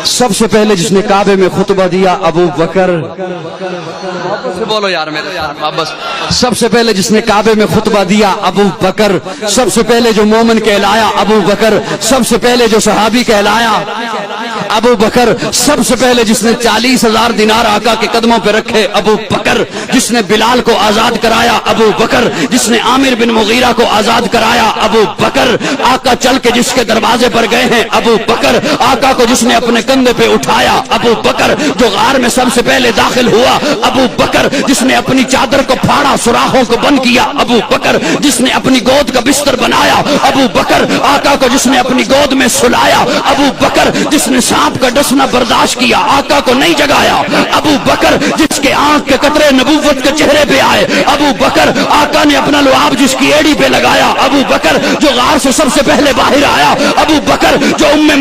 सबसे पहले जिसने काबे में खुतबा दिया अबू बकर। बोलो यार मेरे बस। सबसे पहले जिसने काबे में खुतबा दिया अबू बकर। सबसे पहले जो मोमिन कहलाया अबू बकर। सबसे पहले जो सहाबी कहलाया अबू बकर। सबसे पहले जिसने 40,000 दिनार आका के कदमों पे रखे अबू बकर। जिसने बिलाल को आजाद कराया अबू बकर। जिसने आमिर बिन मुगीरा को आजाद कराया अबू बकर। आका चल के जिसके दरवाजे पर गए हैं अबू बकर। आका को जिसने अपने कंधे पे उठाया अबू बकर। जो गार में सबसे पहले दाखिल हुआ अबू बकर। जिसने अपनी चादर को फाड़ा, सुराखों को बंद किया अबू बकर। जिसने अपनी गोद का बिस्तर बनाया अबू बकर। आका को जिसने अपनी गोद में सुलाया अबू बकर। जिसने सांप का डसना बर्दाश्त किया, आका को नहीं जगाया अबू बकर। जिसके आंख के कतरे नबूवत के चेहरे पे आए अबू बकर। आका ने अपना लुआब जिसकी एड़ी पे लगाया अबू बकर। जो गार से सबसे पहले बाहर आया अबू बकर। जो उम्मे